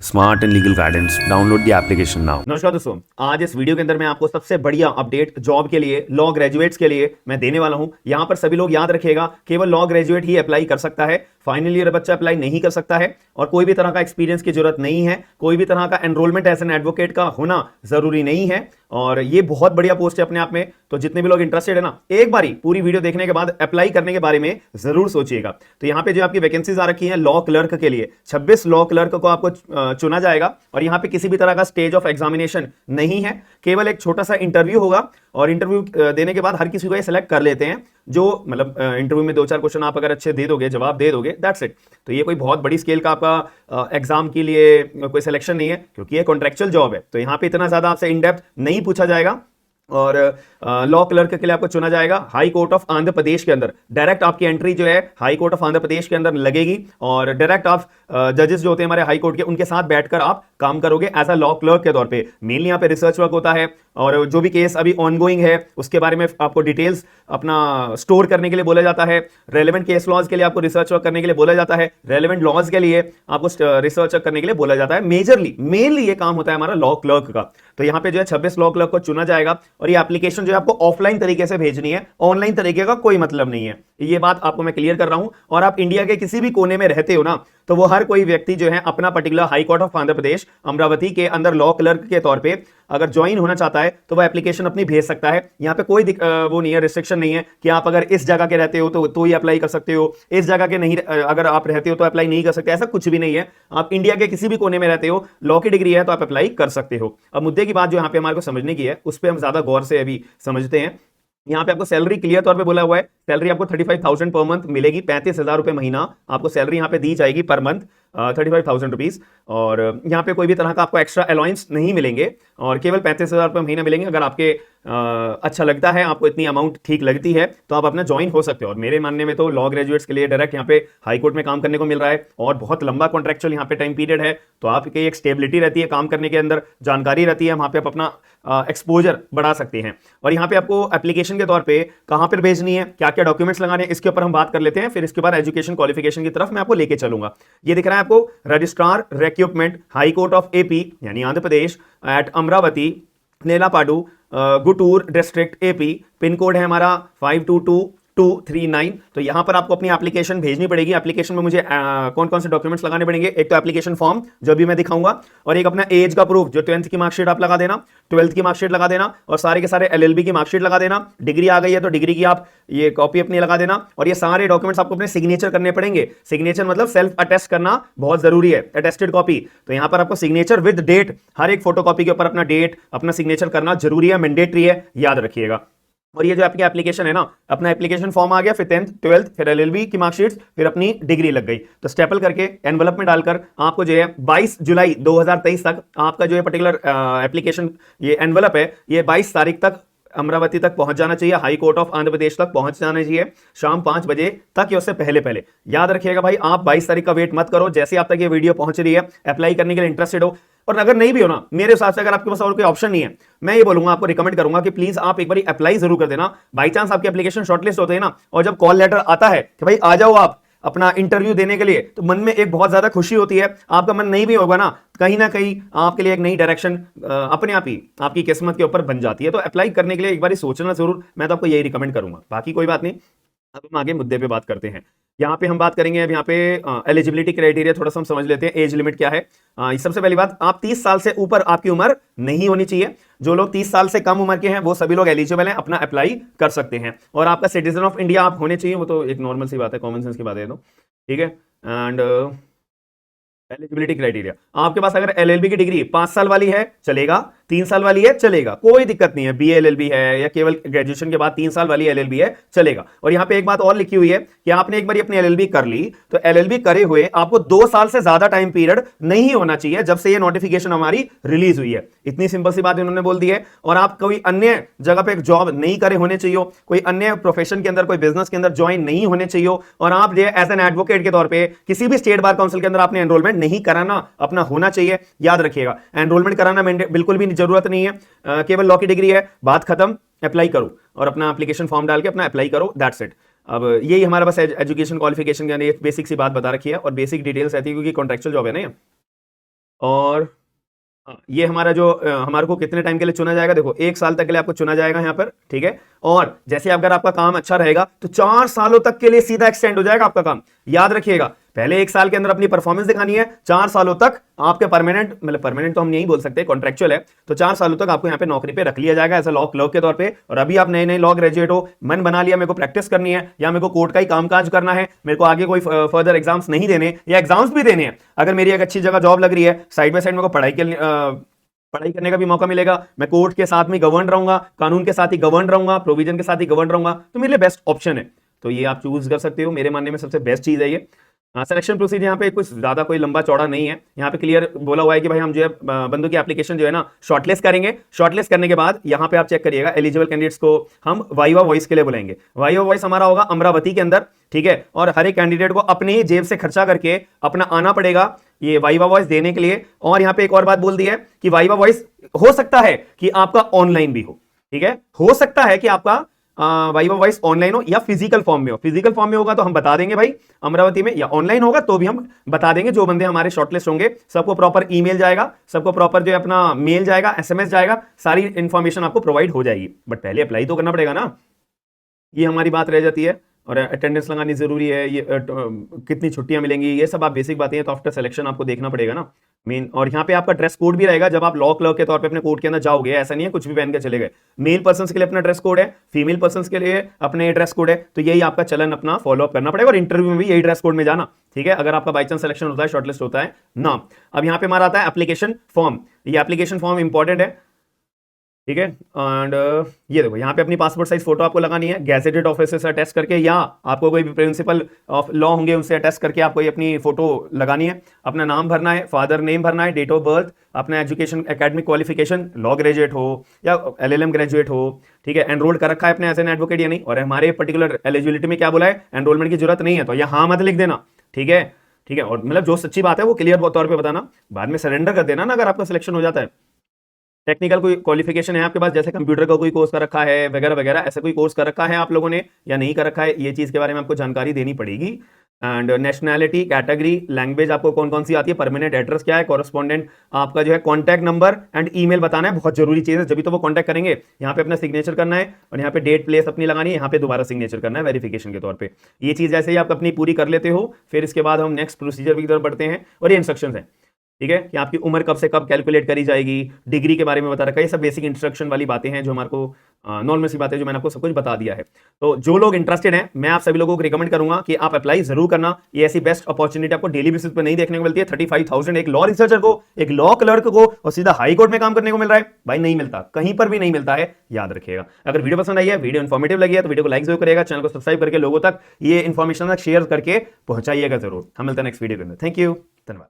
Smart and legal guidance. Download the application now. नमस्कार दोस्तों, आज इस वीडियो के अंदर मैं आपको सबसे बढ़िया अपडेट जॉब के लिए, लॉ ग्रेजुएट्स के लिए मैं देने वाला हूं। यहां पर सभी लोग याद रखिएगा, केवल लॉ ग्रेजुएट ही अप्लाई कर सकता है। फाइनल ईयर बच्चा अप्लाई नहीं कर सकता है और कोई भी तरह का एक्सपीरियंस की जरूरत नहीं है। कोई भी तरह का एनरोलमेंट एज एन एडवोकेट का होना जरूरी नहीं है और ये बहुत बढ़िया पोस्ट है अपने आप में। तो जितने भी लोग इंटरेस्टेड है ना, एक बारी पूरी वीडियो देखने के बाद अप्लाई करने के बारे में जरूर सोचिएगा। तो यहाँ पे जो आपकी वैकेंसीज आ रखी है लॉ क्लर्क के लिए, 26 लॉ क्लर्क को आपको चुना जाएगा और यहाँ पे किसी भी तरह का स्टेज ऑफ एग्जामिनेशन नहीं है, केवल एक छोटा सा इंटरव्यू होगा और इंटरव्यू देने के बाद हर किसी को ये सिलेक्ट कर लेते हैं। जो मतलब इंटरव्यू में 2-4 क्वेश्चन आप अगर अच्छे दे दोगे, जवाब दे दोगे, दैट्स इट। तो ये कोई बहुत बड़ी स्केल का आपका एग्जाम के लिए कोई सिलेक्शन नहीं है, क्योंकि ये कॉन्ट्रेक्चुअल जॉब है। तो यहाँ पे इतना ज्यादा आपसे इन डेप्थ नहीं पूछा जाएगा और लॉ क्लर्क के लिए आपको चुना जाएगा हाई कोर्ट ऑफ आंध्र प्रदेश के अंदर। डायरेक्ट आपकी एंट्री जो है हाई कोर्ट ऑफ आंध्र प्रदेश के अंदर लगेगी और डायरेक्ट आप जजेस जो होते हैं हमारे हाई कोर्ट के, उनके साथ बैठकर आप काम करोगे एज अ लॉ क्लर्क के तौर पे। मेनली यहाँ पे रिसर्च वर्क होता है और जो भी केस अभी ऑनगोइंग है उसके बारे में आपको डिटेल्स अपना स्टोर करने के लिए बोला जाता है। रेलेवेंट केस लॉज के लिए आपको रिसर्च वर्क करने के लिए बोला जाता है। रेलेवेंट लॉज के लिए आपको रिसर्च वर्क करने के लिए बोला जाता है। मेनली ये काम होता है हमारा लॉ क्लर्क का। तो यहाँ पे जो है 26 लॉ क्लर्क को चुना जाएगा और ये एप्लीकेशन जो है आपको ऑफलाइन तरीके से भेजनी है, ऑनलाइन तरीके का कोई मतलब नहीं है। ये बात आपको मैं क्लियर कर रहा हूं। और आप इंडिया के किसी भी कोने में रहते हो ना, तो वो हर कोई व्यक्ति जो है अपना particular high court of Andhra Pradesh Amaravati के अंदर लॉ क्लर्क के तौर पे अगर ज्वाइन होना चाहता है तो वह एप्लीकेशन अपनी भेज सकता है। यहाँ पे कोई वो नहीं है, रिस्ट्रिक्शन नहीं है कि आप अगर इस जगह के रहते हो तो ही अप्लाई कर सकते हो, इस जगह के नहीं अगर आप रहते हो तो अप्लाई नहीं कर सकते। ऐसा कुछ भी नहीं है। आप इंडिया के किसी भी कोने में रहते हो, लॉ की डिग्री है तो आप अप्लाई कर सकते हो। अब मुद्दे की बात जो यहाँ पे हमारे को समझने की है, उस पर हम ज्यादा गौर से अभी समझते हैं। यहाँ पे आपको सैलरी क्लियर तौर पे बोला हुआ है, सैलरी आपको 35,000 पर मंथ मिलेगी। 35,000 रुपए महीना आपको सैलरी यहाँ पे दी जाएगी पर मंथ, 35,000 रुपीज। और यहाँ पे कोई भी तरह का आपको एक्स्ट्रा अलाउंस नहीं मिलेंगे और केवल 35,000 रुपए महीना मिलेंगे। अगर आपके अच्छा लगता है, आपको इतनी अमाउंट ठीक लगती है तो आप अपना ज्वाइन हो सकते हो। और मेरे मानने में तो लॉ ग्रेजुएट्स के लिए डायरेक्ट यहाँ पे हाई कोर्ट में काम करने को मिल रहा है और बहुत लंबा कॉन्ट्रेक्चुअल यहाँ पे टाइम पीरियड है। तो आपकी एक स्टेबिलिटी रहती है काम करने के अंदर, जानकारी रहती है, वहां पे आप अपना एक्सपोजर बढ़ा सकते हैं। और यहाँ पे आपको एप्लीकेशन के तौर पे कहां पर भेजनी है, क्या क्या डॉक्यूमेंट्स लगाने हैं, इसके ऊपर हम बात कर लेते हैं। फिर इसके बाद एजुकेशन क्वालिफिकेशन की तरफ मैं आपको लेके चलूंगा। ये दिख रहा है आपको, registrar recruitment high court of AP यानी Andhra Pradesh at Amaravati, Nelapadu, Guntur district AP. Pin code है हमारा 522239। तो यहां पर आपको अपनी एप्लीकेशन भेजनी पड़ेगी। एप्लीकेशन में मुझे कौन कौन से डॉक्यूमेंट्स लगाने पड़ेंगे, एक तो एप्लीकेशन फॉर्म जो भी मैं दिखाऊंगा, और एक अपना एज का प्रूफ, जो 10th की मार्कशीट आप लगा देना, 12th की मार्कशीट लगा देना और सारे के सारे एलएलबी की मार्कशीट लगा देना। डिग्री आ गई है तो डिग्री की आप ये कॉपी अपनी लगा देना। और ये सारे डॉक्यूमेंट्स आपको अपने सिग्नेचर करने पड़ेंगे। सिग्नेचर मतलब सेल्फ अटेस्ट करना बहुत जरूरी है, अटेस्टेड कॉपी। तो यहां पर आपको सिग्नेचर विद डेट, हर एक फोटोकॉपी के ऊपर अपना डेट, अपना सिग्नेचर करना जरूरी है, मैंडेटरी है, याद रखिएगा। और ये जो आपकी एप्लीकेशन है ना, अपना एप्लीकेशन फॉर्म आ गया, फिर 10th 12th, फिर एलएलबी की मार्कशीट्स, फिर अपनी डिग्री लग गई। तो स्टेपल करके एनवलप में डालकर आपको जो है 22 जुलाई 2023 तक आपका जो है पर्टिकुलर एप्लीकेशन, ये एनवलप है, ये 22 तारीख तक अमरावती तक पहुंच जाना चाहिए, हाई कोर्ट ऑफ आंध्र प्रदेश तक पहुंच जाना चाहिए शाम 5 बजे तक या उससे पहले पहले। याद रखिएगा भाई, आप 22 तारीख का वेट मत करो। जैसे आप तक ये वीडियो पहुंच रही है, अप्लाई करने के लिए इंटरेस्टेड हो, और अगर नहीं भी हो ना, मेरे हिसाब से अगर आपके पास और कोई ऑप्शन नहीं है, मैं ये बोलूंगा, आपको रिकमेंड करूंगा कि प्लीज आप एक बार अप्लाई जरूर कर देना। बाई चांस आपकी एप्लीकेशन शॉर्टलिस्ट होते हैं ना, और जब कॉल लेटर आता है कि भाई आ जाओ आप अपना इंटरव्यू देने के लिए, तो मन में एक बहुत ज्यादा खुशी होती है। आपका मन नहीं भी होगा ना कहीं आपके लिए एक नई डायरेक्शन अपने आप ही आपकी किस्मत के ऊपर बन जाती है। तो अप्लाई करने के लिए एक बार सोचना जरूर, मैं तो आपको यही रिकमेंड करूंगा। बाकी कोई बात नहीं, अब हम आगे मुद्दे पे बात करते हैं। यहाँ पे हम बात करेंगे, अब यहाँ पे एलिजिबिलिटी क्राइटेरिया थोड़ा सा हम समझ लेते हैं। एज लिमिट क्या है? सबसे पहली बात, आप 30 साल से ऊपर आपकी उम्र नहीं होनी चाहिए। जो लोग 30 साल से कम उम्र के हैं वो सभी लोग एलिजिबल हैं, अपना अप्लाई कर सकते हैं। और आपका सिटीजन ऑफ इंडिया आप होने चाहिए, वो तो एक नॉर्मल सी बात है, कॉमन सेंस की बात है तो, ठीक है। एंड एलिजिबिलिटी क्राइटेरिया, आपके पास अगर एलएलबी की डिग्री 5 साल वाली है चलेगा, 3 साल वाली है चलेगा, कोई दिक्कत नहीं है। बीए एलएलबी है या केवल ग्रेजुएशन के बाद 3 साल वाली एलएलबी है चलेगा। और यहां पे एक बात और लिखी हुई है कि आपने एक बार अपनी एलएलबी कर ली तो एलएलबी करे हुए आपको 2 साल से ज्यादा टाइम पीरियड नहीं होना चाहिए जब से ये नोटिफिकेशन हमारी रिलीज हुई है। इतनी सिंपल सी बात इन्होंने बोल दी है। और आप कोई अन्य जगह पे जॉब नहीं करे होने चाहिए, कोई अन्य प्रोफेशन के अंदर, कोई बिजनेस के अंदर ज्वाइन नहीं होने चाहिए, और आप जो एज एन एडवोकेट के तौर पर किसी भी स्टेट बार काउंसिल के अंदर आपने एनरोलमेंट नहीं कराना, अपना होना चाहिए। याद रखिएगा, एनरोलमेंट कराना बिल्कुल भी जरूरत नहीं है, केवल लॉ की डिग्री है, बात खत्म। अप्लाई करो और अपना एप्लीकेशन फॉर्म डाल के अपना अप्लाई करो, दैट्स इट। अब यही हमारा बस एजुकेशन क्वालिफिकेशन के बेसिक सी बात बता रखी है और बेसिक डिटेल्स रहती है, क्योंकि कॉन्ट्रेक्चुअल जॉब है ना। और ये हमारा जो हमारे को कितने टाइम के लिए चुना जाएगा, देखो 1 साल तक के लिए आपको चुना जाएगा यहाँ पर, ठीक है। और जैसे अगर आपका काम अच्छा रहेगा तो 4 सालों तक के लिए सीधा एक्सटेंड हो जाएगा आपका काम। याद रखिएगा, पहले 1 साल के अंदर अपनी परफॉर्मेंस दिखानी है, 4 सालों तक आपके परमानेंट, मतलब परमानेंट तो हम नहीं बोल सकते, कॉन्ट्रेक्चुअल है, तो 4 सालों तक आपको यहाँ पे नौकरी पे रख लिया जाएगा एज अ लॉ क्लर्क के तौर पे। और अभी आप नए नए लॉ ग्रेजुएट हो, मन बना लिया मेरे को प्रैक्टिस करनी है या मेरे को कोर्ट का ही कामकाज करना है, मेरे को आगे कोई फर्दर एग्जाम्स नहीं देने या एग्जाम्स भी देने हैं, अगर मेरी एक अच्छी जगह जॉब लग रही है, साइड बाय साइड मेरे को पढ़ाई करने का भी मौका मिलेगा, मैं कोर्ट के साथ में गवर्न रहूंगा, कानून के साथ ही गवर्न रहूंगा, प्रोविजन के साथ ही गवर्न रहूंगा, तो मेरे लिए बेस्ट ऑप्शन है। तो ये आप चूज कर सकते हो, मेरे मानने में सबसे बेस्ट चीज है ये। सिलेक्शन प्रोसीजर यहाँ पे कुछ ज्यादा कोई लंबा चौड़ा नहीं है, यहाँ पे क्लियर बोला हुआ है कि भाई हम जो है बंदों की एप्लीकेशन जो है ना शॉर्टलिस्ट करेंगे। शॉर्टलिस्ट करने के बाद यहाँ पे आप चेक करिएगा, एलिजिबल कैंडिडेट्स को हम वाइवा वॉइस के लिए बुलाएंगे। वाइवा वॉइस हमारा होगा अमरावती के अंदर, ठीक है। और हर एक कैंडिडेट को अपनी ही जेब से खर्चा करके अपना आना पड़ेगा ये वाइवा वॉइस देने के लिए। और यहाँ पे एक और बात बोल दी है कि वाइवा वॉइस हो सकता है कि आपका ऑनलाइन भी हो, ठीक है, हो सकता है कि आपका वाइवा वॉइस ऑनलाइन हो या फिजिकल फॉर्म में हो। फिजिकल फॉर्म में होगा तो हम बता देंगे भाई अमरावती में, या ऑनलाइन होगा तो भी हम बता देंगे। जो बंदे हमारे शॉर्टलिस्ट होंगे सबको प्रॉपर ईमेल जाएगा, सबको प्रॉपर जो है अपना मेल जाएगा, एसएमएस जाएगा, सारी इंफॉर्मेशन आपको प्रोवाइड हो जाएगी। बट पहले अप्लाई तो करना पड़ेगा ना, ये हमारी बात रह जाती है। और अटेंडेंस लगानी जरूरी है, ये कितनी छुट्टियां मिलेंगी, ये सब आप बेसिक बातें हैं, तो आफ्टर सिलेक्शन आपको देखना पड़ेगा ना मेन। और यहाँ पे आपका ड्रेस कोड भी रहेगा जब आप लॉ क्लर्क के तौर पे अपने कोर्ट के अंदर जाओगे, ऐसा नहीं है कुछ भी पहन के चले गए। मेल पर्सन के लिए अपना ड्रेस कोड है, फीमेल पर्सन के लिए अपने ड्रेस कोड है, तो यही आपका चलन अपना फॉलो अप करना पड़ेगा। और इंटरव्यू में भी यही ड्रेस कोड में जाना, ठीक है, अगर आपका बाई चांस सिलेक्शन होता है, शॉर्टलिस्ट होता है ना। अब यहाँ पे हमारा आता है एप्लीकेशन फॉर्म। ये एप्लीकेशन फॉर्म इंपॉर्टेंट है, ठीक है। एंड ये देखो यहाँ पे अपनी पासपोर्ट साइज फोटो आपको लगानी है, गैजेटेड ऑफिसर से अटैच करके, या आपको कोई भी प्रिंसिपल ऑफ लॉ होंगे उनसे अटैच करके आपको ये अपनी फोटो लगानी है। अपना नाम भरना है, फादर नेम भरना है, डेट ऑफ बर्थ, अपना education, academic qualification, law graduate हो या एलएलएम ग्रेजुएट हो, ठीक है, एनरोल्ड कर रखा है अपने एज एन एडवोकेट या नहीं। और हमारे पर्टिकुलर एलिजिबिलिटी में क्या बोला है, एनरोलमेंट की जरूरत नहीं है, तो यहाँ मत लिख देना, ठीक है, ठीक है। और मतलब जो सच्ची बात है वो क्लियर तौर पर बताना, बाद में सरेंडर कर देना ना अगर आपका सिलेक्शन हो जाता है। टेक्निकल कोई क्वालिफिकेशन है आपके पास, जैसे कंप्यूटर का कोई कोर्स कर रखा है वगैरह वगैरह, ऐसा कोई कोर्स कर रखा है आप लोगों ने या नहीं कर रखा है, ये चीज के बारे में आपको जानकारी देनी पड़ेगी। एंड नेशनैलिटी, कैटेगरी, लैंग्वेज आपको कौन कौन सी आती है, परमानेंट एड्रेस क्या है, कॉरेस्पॉन्डेंट आपका जो है कॉन्टैक्ट नंबर एंड ईमेल बताना है, बहुत जरूरी चीज है, जब तो वो कॉन्टैक्ट करेंगे। यहाँ पे अपना सिग्नेचर करना है और यहाँ पे डेट प्लेस अपनी लगानी है, यहाँ पे दोबारा सिग्नेचर करना है वेरिफिकेशन के तौर पे। ये चीज जैसे ही आप अपनी पूरी कर लेते हो, फिर इसके बाद हम नेक्स्ट प्रोसीजर की तरफ बढ़ते हैं। और ये इंस्ट्रक्शन है, ठीक है, कि आपकी उम्र कब से कब कैलकुलेट करी जाएगी, डिग्री के बारे में बता रखा है, ये सब बेसिक इंस्ट्रक्शन वाली बातें हैं जो हमारे को नॉर्मल सी बातें जो मैंने आपको सब कुछ बता दिया है। तो जो लोग इंटरेस्टेड हैं, मैं आप सभी लोगों को रिकमेंड करूंगा कि आप अप्लाई जरूर करना। ये ऐसी बेस्ट अपॉर्चुनिटी आपको डेली बेसिस पे नहीं देखने को मिलती है। 35,000 एक लॉ रिसर्चर को, एक लॉ क्लर्क को और सीधा हाई कोर्ट में काम करने को मिल रहा है, भाई नहीं मिलता, कहीं पर भी नहीं मिलता है, याद रखिएगा। अगर वीडियो पसंद आई है, वीडियो इन्फॉर्मेटिव लगी है, तो वीडियो को लाइक जरूर करिएगा, चैनल को सब्सक्राइब करके लोगों तक ये इन्फॉर्मेशन शेयर करके पहुंचाइएगा जरूर। हम मिलते हैं नेक्स्ट वीडियो के अंदर। थैंक यू, धन्यवाद।